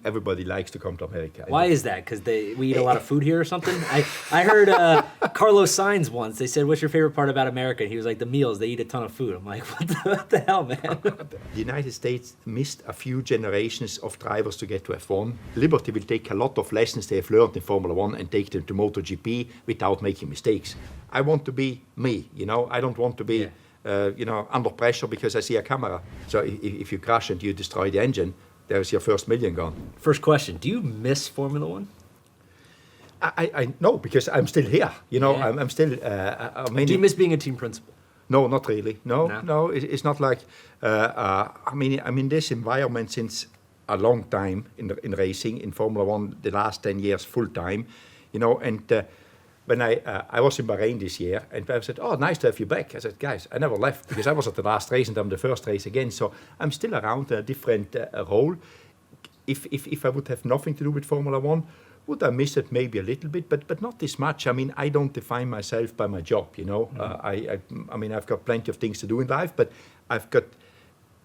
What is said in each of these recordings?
everybody likes to come to America. Why is that? Because we eat a lot of food here or something? I heard Carlos Sainz once, they said, what's your favorite part about America? And he was like, the meals, they eat a ton of food. I'm like, what the hell, man? The United States missed a few generations of drivers to get to F1. Liberty will take a lot of lessons they have learned in Formula One and take them to MotoGP without making mistakes. I want to be me, I don't want to be, under pressure because I see a camera. So if you crash and you destroy the engine, there's your first million gone. First question, do you miss Formula One? I know, because I'm still here. I'm still... do you miss being a team principal? No, not really. No, it's not like... I'm in this environment since a long time in racing, in Formula One, the last 10 years full time, and when I was in Bahrain this year, and I said, oh, nice to have you back. I said, guys, I never left, because I was at the last race and I'm the first race again, so I'm still around a different role. If I would have nothing to do with Formula One, would I miss it maybe a little bit, but not this much. I don't define myself by my job, I've got plenty of things to do in life, but I've got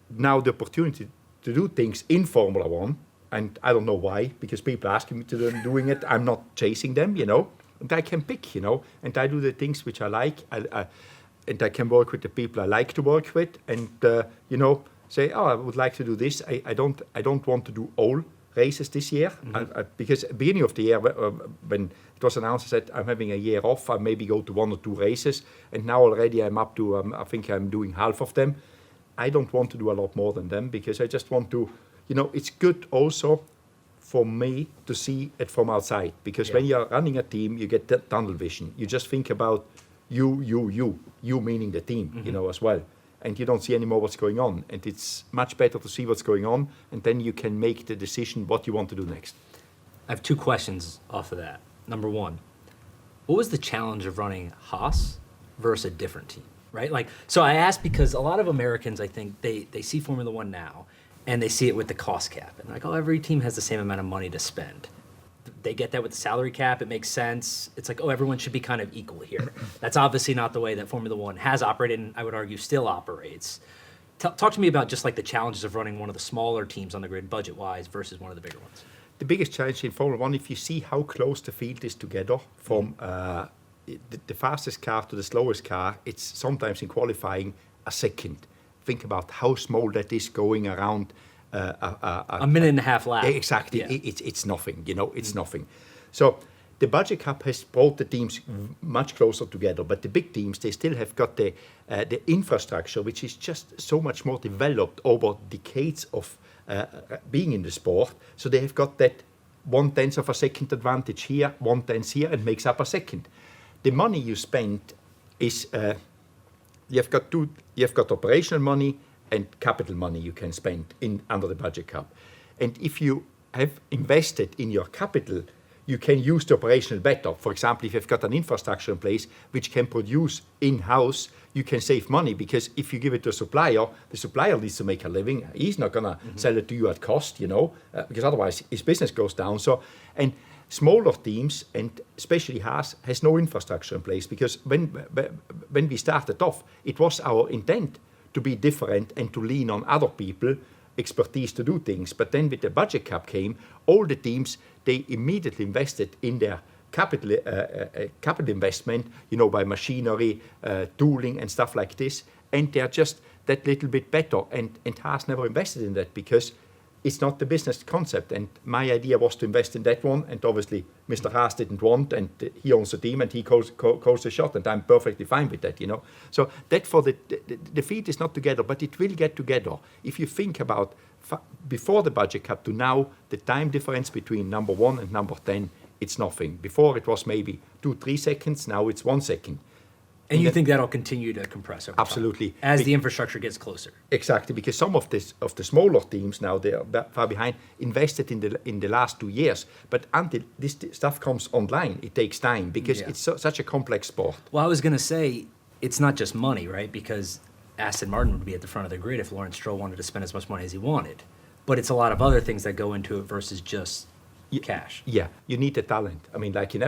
now the opportunity to do things in Formula One, and I don't know why, because people are asking me to do doing it. I'm not chasing them, and I can pick, and I do the things which I like, and I can work with the people I like to work with, and say, oh, I would like to do this. I don't want to do all races this year, because at the beginning of the year, when it was announced, I said I'm having a year off. I maybe go to 1 or 2 races, and now already I'm up to I think I'm doing half of them. I don't want to do a lot more than them, because I just want to, it's good also for me to see it from outside, because when you're running a team, you get that tunnel vision. You just think about you meaning the team, as well. And you don't see anymore what's going on. And it's much better to see what's going on, and then you can make the decision what you want to do next. I have 2 questions off of that. Number 1, what was the challenge of running Haas versus a different team, right? So I ask because a lot of Americans, I think, they see Formula One now, and they see it with the cost cap. And like, oh, every team has the same amount of money to spend. They get that with the salary cap. It makes sense. It's like, oh, everyone should be kind of equal here. That's obviously not the way that Formula One has operated, and I would argue still operates. Talk to me about just like the challenges of running one of the smaller teams on the grid budget-wise versus one of the bigger ones. The biggest challenge in Formula One, if you see how close the field is together, from the fastest car to the slowest car, it's sometimes in qualifying a second. Think about how small that is going around a minute and a half lap. Exactly. Yeah. It's nothing, it's nothing. So the budget cap has brought the teams much closer together, but the big teams, they still have got the infrastructure, which is just so much more developed over decades of being in the sport. So they have got that 1/10 of a second advantage here, 1/10 here, and makes up a second. The money you spend is, you've got operational money and capital money you can spend under the budget cap. And if you have invested in your capital, you can use the operational better. For example, if you've got an infrastructure in place which can produce in-house, you can save money, because if you give it to a supplier, the supplier needs to make a living. He's not going to sell it to you at cost, because otherwise his business goes down. So, and smaller teams, and especially Haas, has no infrastructure in place, because when we started off, it was our intent to be different and to lean on other people, expertise to do things. But then with the budget cap came, all the teams, they immediately invested in their capital investment, by machinery, tooling and stuff like this. And they're just that little bit better. And Haas never invested in that, because it's not the business concept. And my idea was to invest in that one. And obviously, Mr. Haas didn't want, and he owns the team, and he calls the shot. And I'm perfectly fine with that, So that for the field is not together, but it will get together. If you think about before the budget cap to now, the time difference between number 1 and number 10, it's nothing. Before it was maybe 2-3 seconds. Now it's 1 second. And you think that'll continue to compress over absolutely time, as the infrastructure gets closer? Exactly, because some of the smaller teams now, they are far behind, invested in the last 2 years. But until this stuff comes online, it takes time, because it's such a complex sport. Well, I was going to say, it's not just money, right? Because Aston Martin would be at the front of the grid if Lawrence Stroll wanted to spend as much money as he wanted. But it's a lot of other things that go into it versus just cash. Yeah, you need the talent. I mean, like in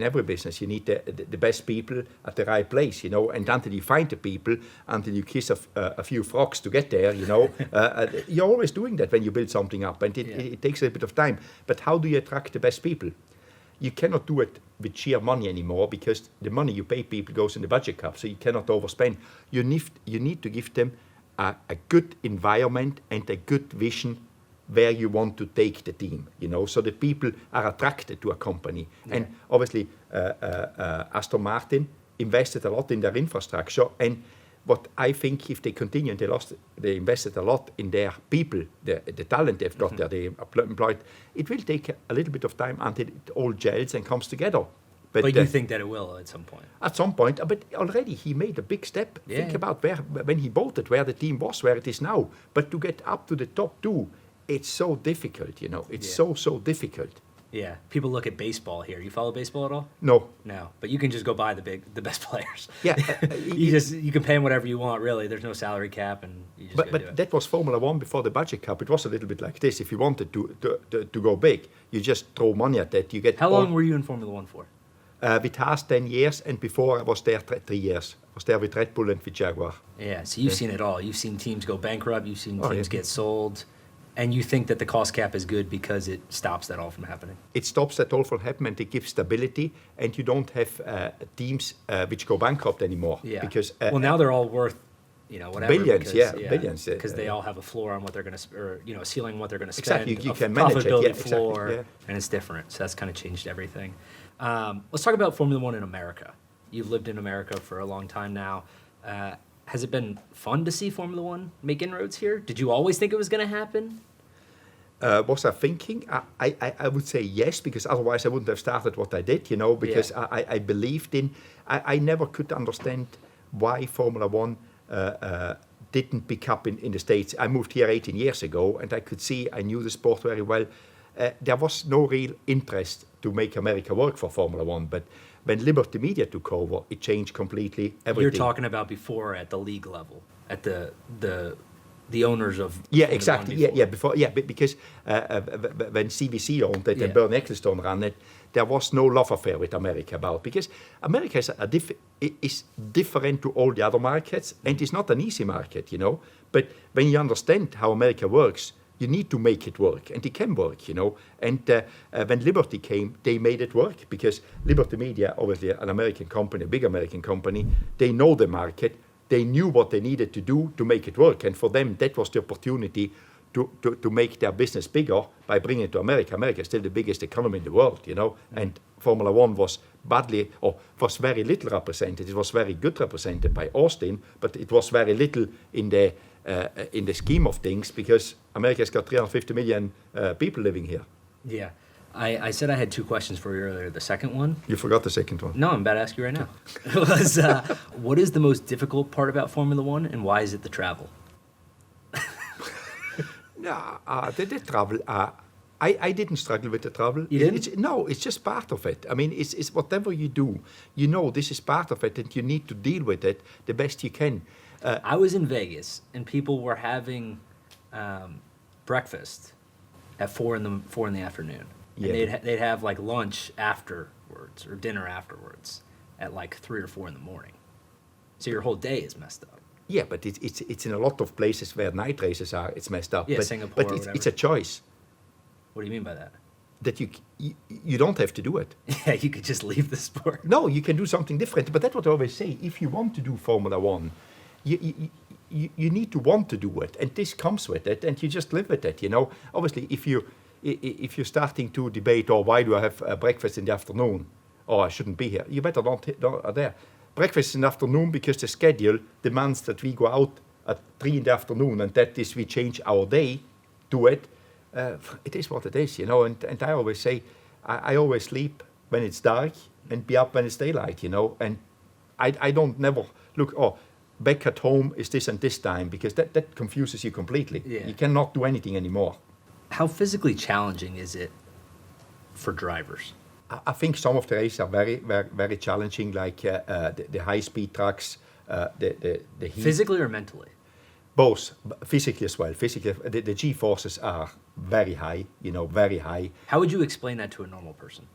every business, you need the best people at the right place, And until you find the people, until you kiss a few frogs to get there, you're always doing that when you build something up, and it takes a bit of time. But how do you attract the best people? You cannot do it with sheer money anymore, because the money you pay people goes in the budget cap, so you cannot overspend. You need to give them a good environment and a good vision where you want to take the team, so the people are attracted to a company. Yeah. And obviously, Aston Martin invested a lot in their infrastructure. And what I think, if they continue, they invested a lot in their people, the talent they've got there, they employed. It will take a little bit of time until it all gels and comes together. But you think that it will at some point? At some point, but already he made a big step. Yeah. Think about when he bought it, where the team was, where it is now. But to get up to the top two, it's so difficult, It's so difficult. Yeah. People look at baseball here. You follow baseball at all? No. But you can just go buy the best players. Yeah. You can pay them whatever you want, really. There's no salary cap, and you just do it. But that was Formula One before the budget cap. It was a little bit like this. If you wanted to go big, you just throw money at that. You get. How long were you in Formula One for? With Haas 10 years, and before I was there 3 years. I was there with Red Bull and with Jaguar. Yeah. So you've seen it all. You've seen teams go bankrupt. You've seen teams get sold. And you think that the cost cap is good because it stops that all from happening? It stops that all from happening. It gives stability, and you don't have teams which go bankrupt anymore. Yeah. Because now they're all worth, whatever. Billions. Billions. Because they all have a floor on what they're going to, or a ceiling on what they're going to spend. Exactly. You can manage it. Profitability floor, and it's different. So that's kind of changed everything. Let's talk about Formula One in America. You've lived in America for a long time now. Has it been fun to see Formula One make inroads here? Did you always think it was going to happen? Was I thinking? I would say yes, because otherwise I wouldn't have started what I did, because I believed in. I never could understand why Formula One didn't pick up in the States. I moved here 18 years ago, and I knew the sport very well. There was no real interest to make America work for Formula One, but when Liberty Media took over, it changed completely everything. You're talking about before at the league level, at the owners of exactly before because when CBC owned it and Bernie Ecclestone ran it, there was no love affair with America because America is different to all the other markets, and it's not an easy market, But when you understand how America works, you need to make it work, and it can work, And when Liberty came, they made it work, because Liberty Media, obviously an American company, a big American company, they know the market. They knew what they needed to do to make it work, and for them, that was the opportunity to make their business bigger by bringing it to America. America is still the biggest economy in the world, and Formula One was very little represented. It was very good represented by Austin, but it was very little in the scheme of things, because America's got 350 million people living here. Yeah. I said I had 2 questions for you earlier. The second one? You forgot the second one. No, I'm about to ask you right now. It was, what is the most difficult part about Formula One, and why is it the travel? The travel. I didn't struggle with the travel. You didn't? No, it's just part of it. I mean, it's whatever you do, this is part of it, and you need to deal with it the best you can. I was in Vegas, and people were having breakfast at 4 in the afternoon. And they'd have like lunch afterwards or dinner afterwards at like 3 or 4 in the morning. So your whole day is messed up. Yeah, but it's in a lot of places where night races are. It's messed up. Yeah, but, Singapore. But it's a choice. What do you mean by that? That you don't have to do it. Yeah, you could just leave the sport. No, you can do something different. But that's what I always say. If you want to do Formula One, you need to want to do it, and this comes with it, and you just live with it. Obviously, if you're starting to debate, why do I have breakfast in the afternoon, I shouldn't be here, you better don't there. Breakfast in the afternoon, because the schedule demands that we go out at 3 in the afternoon, and that is, we change our day to it. It is what it is, And I always say, I always sleep when it's dark and be up when it's daylight, And I don't never look, back at home is this and this time, because that confuses you completely. Yeah. You cannot do anything anymore. How physically challenging is it for drivers? I think some of the races are very, very, very challenging, like the high-speed tracks, the heat. Physically or mentally? Both, physically as well. Physically, the G forces are very high, very high. How would you explain that to a normal person?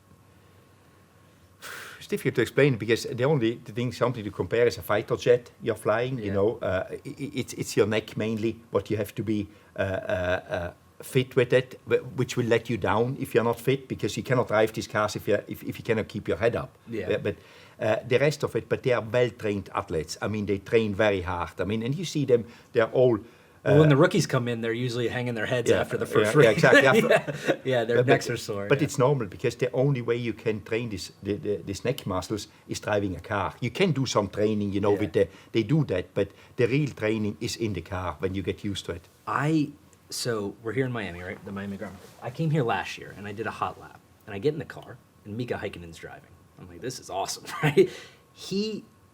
It's difficult to explain because something to compare is a fighter jet you're flying. It's your neck mainly what you have to be fit with it, which will let you down if you're not fit, because you cannot drive these cars if you cannot keep your head up. Yeah. But the rest of it, but they are well-trained athletes. I mean, they train very hard. I mean, and you see them, they're all... when the rookies come in, they're usually hanging their heads after the first race. Yeah, exactly. Their necks are sore. But it's normal, because the only way you can train these neck muscles is driving a car. You can do some training, with they do that, but the real training is in the car when you get used to it. So we're here in Miami, right? The Miami Grand Prix. I came here last year, and I did a hot lap. And I get in the car, and Mika Häkkinen's driving. I'm like, this is awesome, right?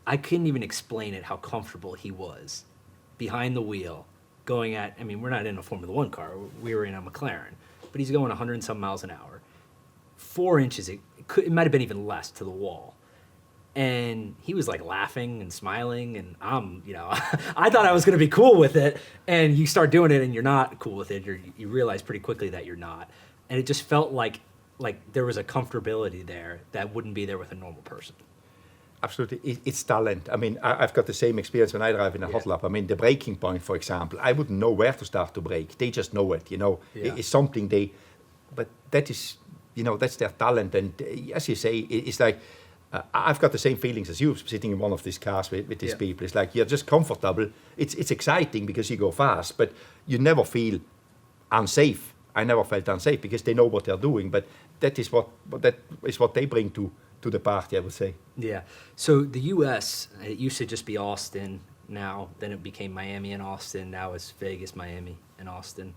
I couldn't even explain it, how comfortable he was behind the wheel, going at, we're not in a Formula One car, we were in a McLaren, but he's going 100 and some miles an hour, 4 inches, it might have been even less, to the wall. And he was like laughing and smiling, and I thought I was going to be cool with it, and you start doing it and you're not cool with it, you realize pretty quickly that you're not. And it just felt like there was a comfortability there that wouldn't be there with a normal person. Absolutely, it's talent. I've got the same experience when I drive in a hot lap. The braking point, for example, I wouldn't know where to start to brake. They just know it, It's something but that is, that's their talent. And as you say, it's like, I've got the same feelings as you sitting in one of these cars with these people. It's like you're just comfortable. It's exciting because you go fast, but you never feel unsafe. I never felt unsafe because they know what they're doing. But that is what they bring to the party, I would say. Yeah. So the U.S., it used to just be Austin. Now, then it became Miami and Austin. Now it's Vegas, Miami, and Austin.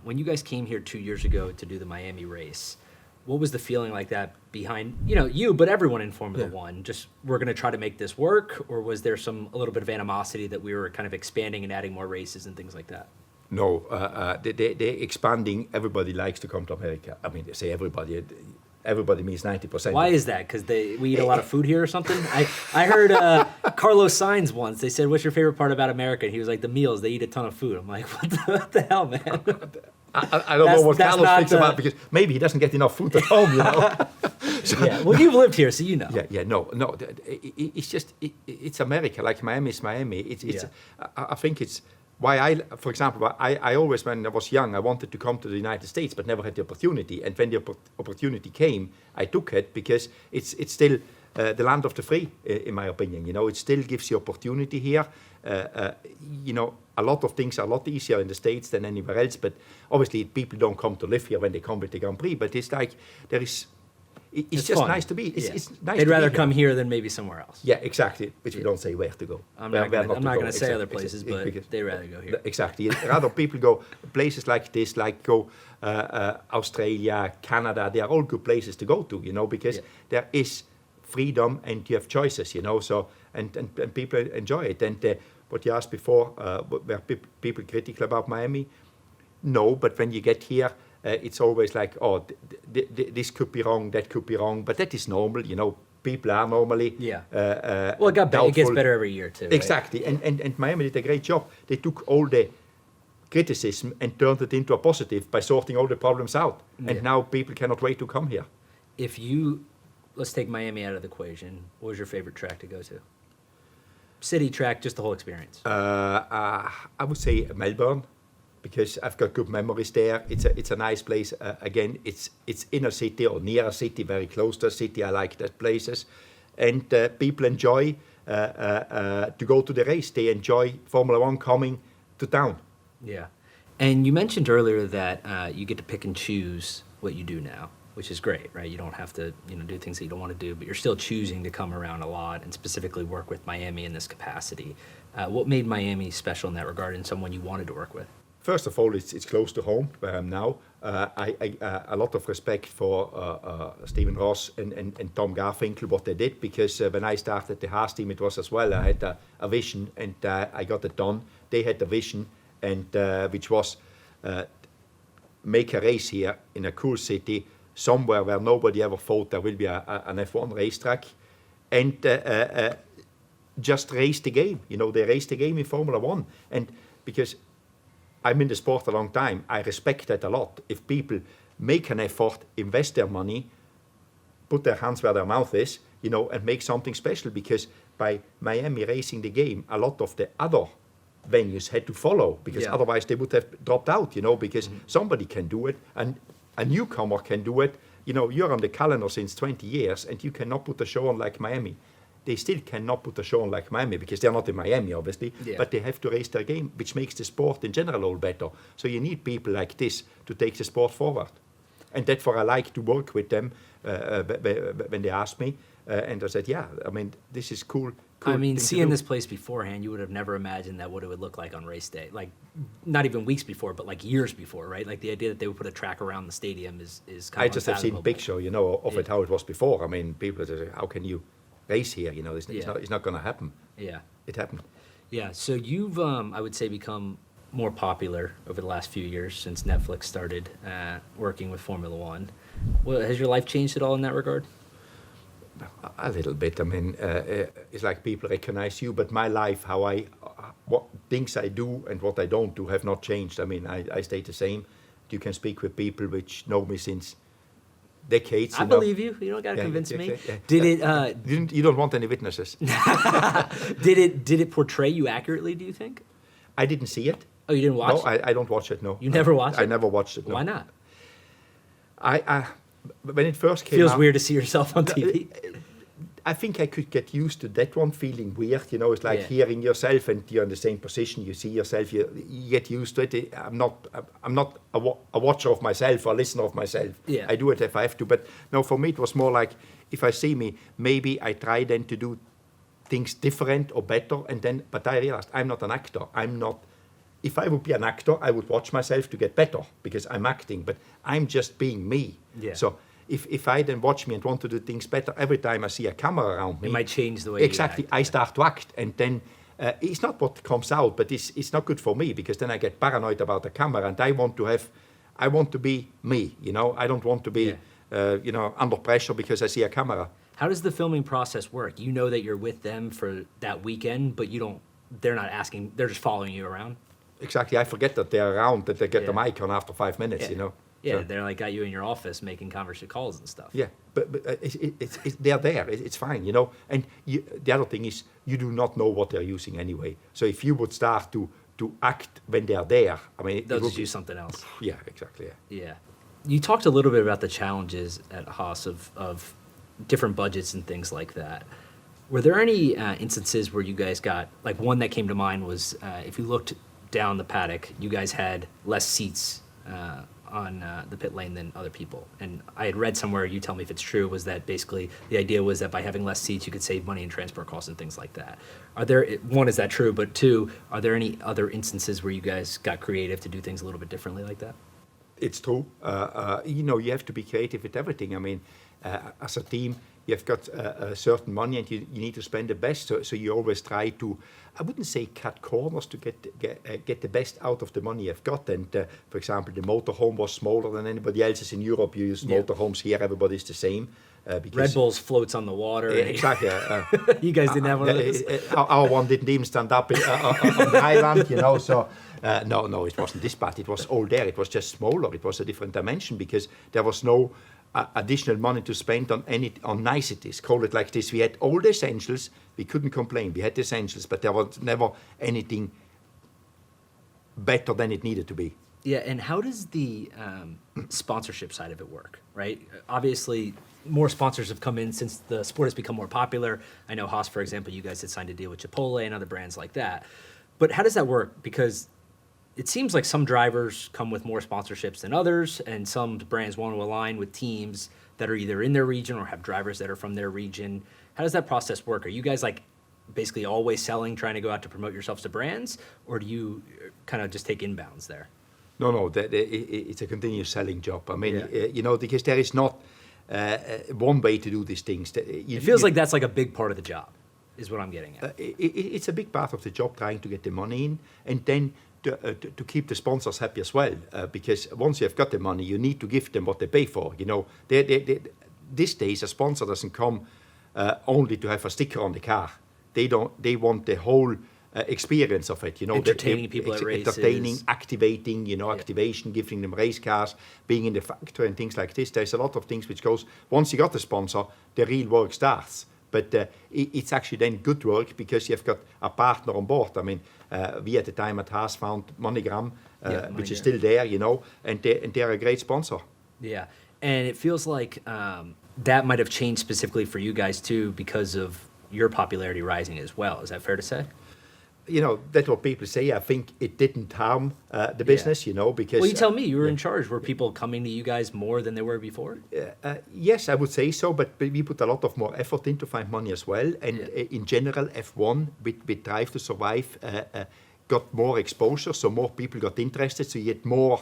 When you guys came here 2 years ago to do the Miami race, what was the feeling like that behind, you, but everyone in Formula One? Just, we're going to try to make this work? Or was there a little bit of animosity that we were kind of expanding and adding more races and things like that? No, they expanding. Everybody likes to come to America. They say everybody. Everybody means 90%. What is that? Because we eat a lot of food here or something? I heard Carlos Sainz once. They said, what's your favorite part about America? And he was like, the meals. They eat a ton of food. I'm like, what the hell, man? I don't know what Carlos thinks about, because maybe he doesn't get enough food at home, So, well, you've lived here, so you know. No. It's just, it's America. Like Miami is Miami. I think it's why for example, I always, when I was young, I wanted to come to the United States, but never had the opportunity. And when the opportunity came, I took it, because it's still the land of the free, in my opinion. It still gives you opportunity here. A lot of things are a lot easier in the States than anywhere else. But obviously, people don't come to live here when they come with the Grand Prix. But it's like it's just fun. Nice to be. It's nice. They'd rather come here than maybe somewhere else. Yeah, exactly. Which we don't say where to go. I'm not going to say other places, but they'd rather go here. Exactly. Rather people go places like this, like go Australia, Canada. They are all good places to go to, because there is freedom and you have choices, So and people enjoy it. And what you asked before, were people critical about Miami? No, but when you get here, it's always like, this could be wrong, that could be wrong, but that is normal, People are normally well, it gets better every year too. Exactly, right? and Miami did a great job. They took all the criticism and turned it into a positive by sorting all the problems out. And now people cannot wait to come here. Let's take Miami out of the equation. What was your favorite track to go to? City track, just the whole experience. I would say Melbourne, because I've got good memories there. It's a nice place. Again, it's in a city or near a city, very close to a city. I like that places, and people enjoy to go to the race. They enjoy Formula One coming to town. Yeah, and you mentioned earlier that you get to pick and choose what you do now, which is great, right? You don't have to, do things that you don't want to do, but you're still choosing to come around a lot and specifically work with Miami in this capacity. What made Miami special in that regard, and someone you wanted to work with? First of all, it's close to home where I'm now. I a lot of respect for Stephen Ross and Tom Garfinkel, what they did, because when I started the Haas team, it was as well. I had a vision, and I got it done. They had the vision, and which was make a race here in a cool city, somewhere where nobody ever thought there will be an F1 racetrack, and just race the game. They race the game in Formula One, and because I'm in the sport a long time. I respect that a lot. If people make an effort, invest their money, put their hands where their mouth is, and make something special, because by Miami racing the game, a lot of the other venues had to follow, because otherwise they would have dropped out, because somebody can do it and a newcomer can do it. You're on the calendar since 20 years and you cannot put a show on like Miami. They still cannot put a show on like Miami because they're not in Miami, obviously, but they have to race their game, which makes the sport in general all better. So you need people like this to take the sport forward. And that's why I like to work with them when they asked me. And I said, this is cool. I mean, seeing this place beforehand, you would have never imagined that what it would look like on race day. Like, not even weeks before, but like years before, right? Like the idea that they would put a track around the stadium is kind of I just have seen picture, of it, how it was before. I mean, people say, how can you race here? It's not going to happen. Yeah. It happened. Yeah. So you've, I would say, become more popular over the last few years since Netflix started working with Formula One. Well, has your life changed at all in that regard? A little bit. I mean, it's like people recognize you, but my life, what things I do and what I don't do have not changed. I mean, I stay the same. You can speak with people which know me since decades. I believe you. You don't got to convince me. You don't want any witnesses. Did it portray you accurately, do you think? I didn't see it. Oh, you didn't watch it? No, I don't watch it, no. You never watched it? I never watched it, no. Why not? When it first came Feels out, weird to see yourself on TV. I think I could get used to that one, feeling weird. It's like hearing yourself and you're in the same position. You see yourself, you get used to it. I'm not a watcher of myself or listener of myself. Yeah. I do it if I have to. But no, for me it was more like, if I see me, maybe I try then to do things different or better. But I realized I'm not an actor. If I would be an actor, I would watch myself to get better because I'm acting. But I'm just being me. Yeah. So if I then watch me and want to do things better, every time I see a camera around me, it might change the way exactly you act. I start to act, and then it's not what comes out, but it's not good for me, because then I get paranoid about the camera, and I want to be me. I don't want to be under pressure because I see a camera. How does the filming process work? You know that you're with them for that weekend, but they're not asking, they're just following you around. Exactly. I forget that they're around, that they get the mic on after 5 minutes. Yeah, So, they're like got you in your office making conversation calls and stuff. Yeah, but they're there. It's fine, And the other thing is, you do not know what they're using anyway. So if you would start to act when they're there, I mean, they'll just use something else. Yeah, exactly. Yeah. You talked a little bit about the challenges at Haas of different budgets and things like that. Were there any instances where you guys got, like one that came to mind was if you looked down the paddock, you guys had less seats on the pit lane than other people. And I had read somewhere, you tell me if it's true, was that basically the idea was that by having less seats, you could save money in transport costs and things like that. One, is that true? But two, are there any other instances where you guys got creative to do things a little bit differently like that? It's true. You have to be creative with everything. I mean, as a team, you've got a certain money and you need to spend the best. So you always try to, I wouldn't say cut corners, to get the best out of the money you've got. And for example, the motorhome was smaller than anybody else's in Europe. You use motorhomes here, everybody's the same. Because Red Bull's floats on the water. Exactly. You guys didn't have one of those? Our one didn't even stand up on the island, So no, it wasn't this bad. It was all there. It was just smaller. It was a different dimension because there was no additional money to spend on niceties. Call it like this. We had all the essentials. We couldn't complain. We had the essentials, but there was never anything better than it needed to be. Yeah, and how does the sponsorship side of it work, right? Obviously, more sponsors have come in since the sport has become more popular. I know Haas, for example, you guys had signed a deal with Chipotle and other brands like that. But how does that work? Because it seems like some drivers come with more sponsorships than others, and some brands want to align with teams that are either in their region or have drivers that are from their region. How does that process work? Are you guys like basically always selling, trying to go out to promote yourselves to brands, or do you kind of just take inbounds there? No, it's a continuous selling job. I mean, because there is not one way to do these things. It feels like that's like a big part of the job, is what I'm getting at. It's a big part of the job, trying to get the money in, and then to keep the sponsors happy as well. Because once you have got the money, you need to give them what they pay for. These days, a sponsor doesn't come only to have a sticker on the car. They want the whole experience of it. Entertaining people at races. Entertaining, activating, activation, giving them race cars, being in the factory and things like this. There's a lot of things which goes, once you got the sponsor, the real work starts. But it's actually then good work because you've got a partner on board. I mean, we at the time at Haas found MoneyGram, which is still there, and they're a great sponsor. Yeah, and it feels like that might have changed specifically for you guys too because of your popularity rising as well. Is that fair to say? That's what people say. I think it didn't harm the business, because... Well, you tell me, you were in charge. Were people coming to you guys more than they were before? Yes, I would say so, but we put a lot of more effort in to find money as well. And in general, F1, with Drive to Survive, got more exposure, so more people got interested, so you get more...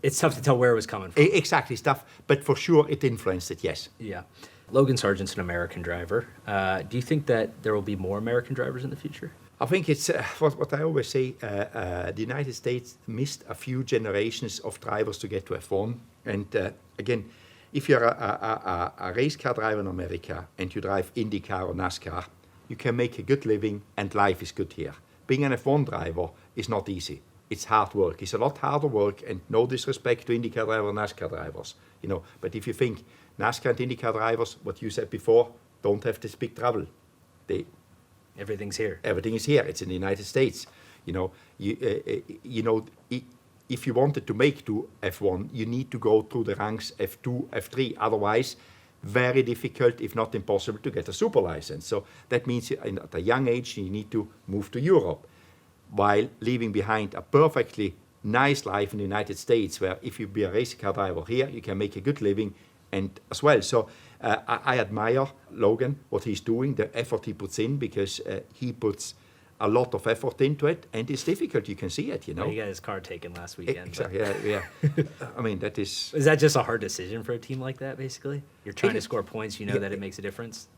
it's tough to tell where it was coming from. Exactly, stuff. But for sure, it influenced it, yes. Yeah. Logan Sargent's an American driver. Do you think that there will be more American drivers in the future? I think it's what I always say, the United States missed a few generations of drivers to get to F1. And again, if you're a race car driver in America and you drive IndyCar or NASCAR, you can make a good living and life is good here. Being an F1 driver is not easy. It's hard work. It's a lot harder work, and no disrespect to IndyCar drivers and NASCAR drivers, But if you think NASCAR and IndyCar drivers, what you said before, don't have this big trouble. Everything's here. Everything is here. It's in the United States. If you wanted to make to F1, you need to go through the ranks F2, F3. Otherwise, very difficult, if not impossible, to get a super license. So that means at a young age, you need to move to Europe, while leaving behind a perfectly nice life in the United States, where if you be a race car driver here, you can make a good living and as well. So I admire Logan, what he's doing, the effort he puts in, because he puts a lot of effort into it, and it's difficult. You can see it, He got his car taken last weekend. Exactly, yeah. I mean, that is... Is that just a hard decision for a team like that, basically? You're trying to score points, that it makes a difference?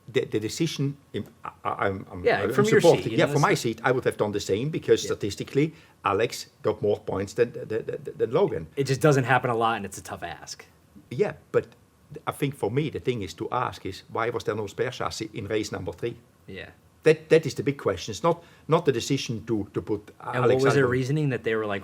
The decision, I'm from your seat. From my seat, I would have done the same because statistically, Alex got more points than Logan. It just doesn't happen a lot, and it's a tough ask. Yeah, but I think for me, the thing is to ask is, why was there no spare chassis in race number 3? Yeah. That is the big question. It's not the decision to put And Alex. What was their reasoning that they were like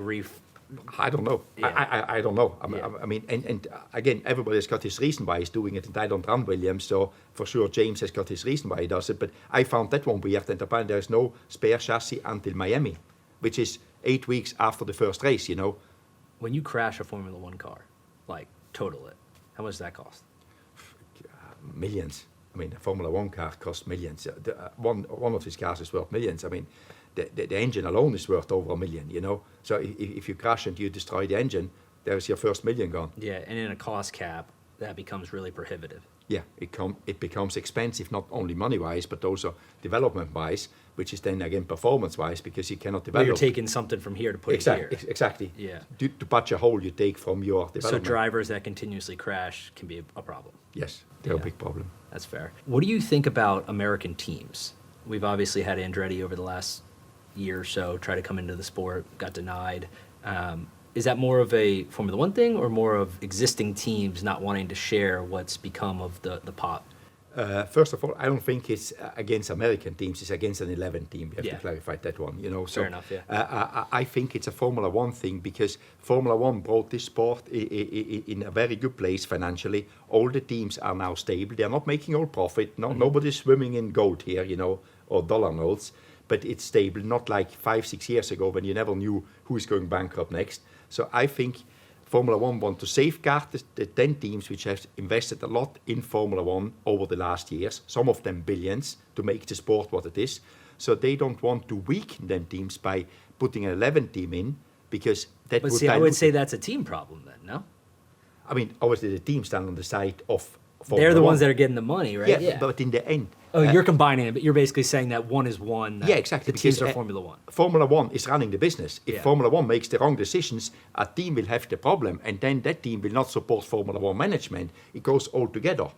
I don't know. Yeah. I don't know. I mean, and again, everybody's got his reason why he's doing it, and I don't run Williams, so for sure James has got his reason why he does it. But I found that one weird, and apparently there is no spare chassis until Miami, which is 8 weeks after the first race. When you crash a Formula One car, like total it, how much does that cost? Millions. I mean, a Formula One car costs millions. One of these cars is worth millions. I mean, the engine alone is worth over $1 million, So if you crash and you destroy the engine, there's your first $1 million gone. Yeah, and in a cost cap, that becomes really prohibitive. Yeah, it becomes expensive, not only money-wise, but also development-wise, which is then, again, performance-wise, because you cannot develop. Well, you're taking something from here to put it here. Exactly. Yeah. To patch a hole you take from your development. So drivers that continuously crash can be a problem. Yes, they're a big problem. That's fair. What do you think about American teams? We've obviously had Andretti over the last year or so try to come into the sport, got denied. Is that more of a Formula One thing or more of existing teams not wanting to share what's become of the pot? First of all, I don't think it's against American teams. It's against an 11 team. We have to clarify that one. So fair enough, yeah. I think it's a Formula One thing because Formula One brought this sport in a very good place financially. All the teams are now stable. They are not making all profit. Nobody's swimming in gold here, or dollar notes. But it's stable, not like 5-6 years ago when you never knew who is going bankrupt next. So I think Formula One want to safeguard the 10 teams which have invested a lot in Formula One over the last years, some of them billions, to make the sport what it is. So they don't want to weaken them teams by putting an 11 team in, because that but would... see, I would say that's a team problem then, no? I mean, obviously the teams stand on the side of Formula They're the One. Ones that are getting the money, right? Yeah, but in the end... Oh, you're combining it, but you're basically saying that one is one. Yeah, exactly. The teams are Formula One. Formula One is running the business. If Formula One makes the wrong decisions, a team will have the problem, and then that team will not support Formula One management. It goes all together.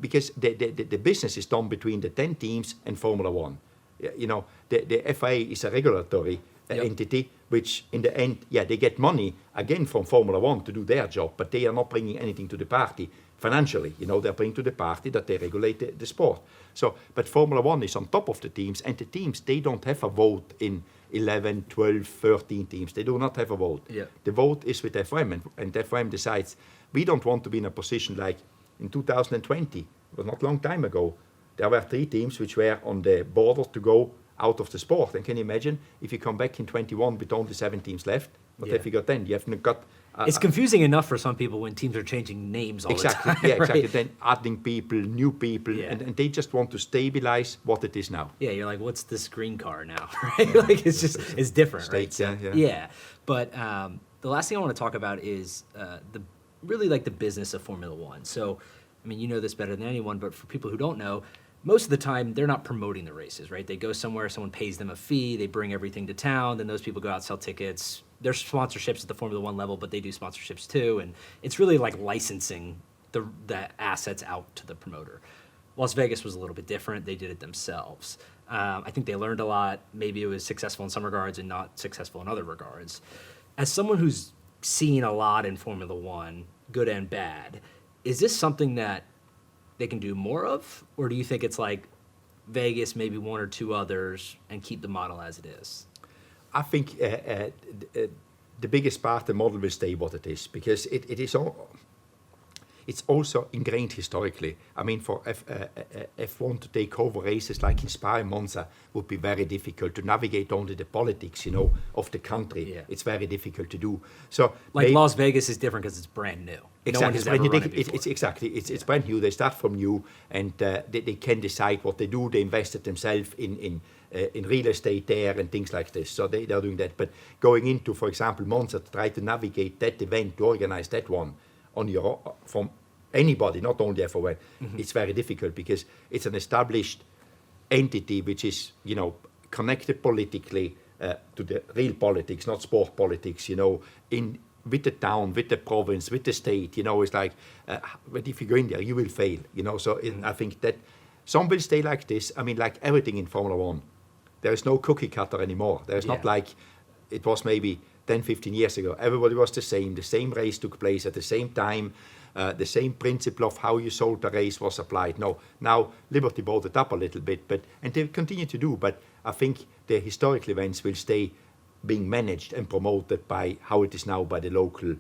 Because the business is done between the 10 teams and Formula One. The FIA is a regulatory entity, which in the end, they get money again from Formula One to do their job, but they are not bringing anything to the party financially. They're bringing to the party that they regulate the sport. So, but Formula One is on top of the teams, and the teams, they don't have a vote in 11, 12, 13 teams. They do not have a vote. Yeah. The vote is with FOM, and FOM decides, we don't want to be in a position like in 2020, it was not a long time ago, there were 3 teams which were on the border to go out of the sport. And can you imagine if you come back in 21 with only 7 teams left? What have you got then? You haven't got... it's confusing enough for some people when teams are changing names all the time. Yeah, exactly. Right? Then adding people, new people, and they just want to stabilize what it is now. Yeah, you're like, what's this green car now? Right? Like it's different, States, right? Yeah. But the last thing I want to talk about is the business of Formula One. So, I mean, you know this better than anyone, but for people who don't know, most of the time they're not promoting the races, right? They go somewhere, someone pays them a fee, they bring everything to town, then those people go out, sell tickets. There's sponsorships at the Formula One level, but they do sponsorships too, and it's really like licensing the assets out to the promoter. Las Vegas was a little bit different. They did it themselves. I think they learned a lot. Maybe it was successful in some regards and not successful in other regards. As someone who's seen a lot in Formula One, good and bad, is this something that they can do more of? Or do you think it's like Vegas, maybe 1 or 2 others, and keep the model as it is? I think the biggest part, the model will stay what it is, because it is all... It's also ingrained historically. I mean, for F1 to take over races like in Spa and Monza would be very difficult to navigate only the politics, of the country. Yeah. It's very difficult to do. So like Las Vegas is different because it's brand new. Exactly. No one has ever run it before. It's brand new. They start from new, and they can decide what they do. They invested themselves in real estate there and things like this. So they're doing that. But going into, for example, Monza to try to navigate that event, to organize that one, on your from anybody, not only FOM, it's very difficult because it's an established entity which is, connected politically to the real politics, not sport politics, with the town, with the province, with the state, it's like, but if you go in there, you will fail, So I think that some will stay like this. I mean, like everything in Formula One, there is no cookie cutter anymore. There's not like it was maybe 10, 15 years ago. Everybody was the same race took place at the same time, the same principle of how you sold the race was applied. No, now Liberty brought it up a little bit, and they continue to do, but I think the historical events will stay being managed and promoted by how it is now by the local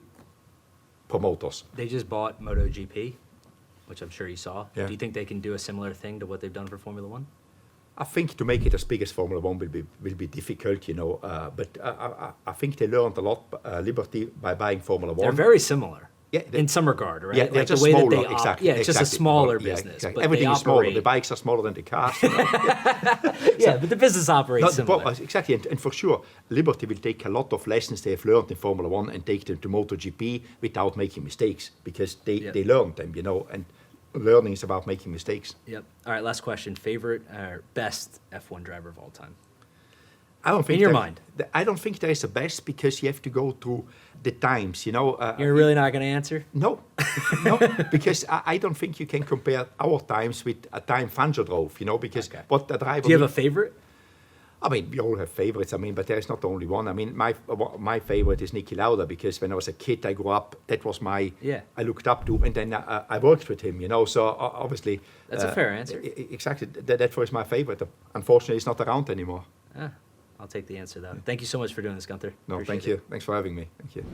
promoters. They just bought MotoGP, which I'm sure you saw. Yeah. Do you think they can do a similar thing to what they've done for Formula One? I think to make it as big as Formula One will be difficult, but I think they learned a lot, Liberty, by buying Formula One. They're very similar. Yeah, in some regard, right? Yeah, they're like just the way smaller. That they exactly. Yeah, it's just a smaller business. Exactly. But Everything is smaller. operate... The bikes are smaller than the cars. Yeah, but the business operates similar. Exactly, and for sure, Liberty will take a lot of lessons they have learned in Formula One and take them to MotoGP without making mistakes, because they learned them, and learning is about making mistakes. Yep. All right, last question. Favorite or best F1 driver of all time? I don't think in your mind. I don't think there is a best, because you have to go through the times, You're really not going to answer? No, no, because I don't think you can compare our times with a time Fangio drove, because what the driver... Do you have a favorite? I mean, we all have favorites, but there is not only one. I mean, my favorite is Niki Lauda, because when I was a kid, I grew up, that was I looked up to, and then I worked with him, so obviously... That's a fair answer. Exactly, that was my favorite. Unfortunately, it's not around anymore. I'll take the answer, though. Thank you so much for doing this, Guenther. No, Appreciate thank it. you. Thanks for having me. Thank you.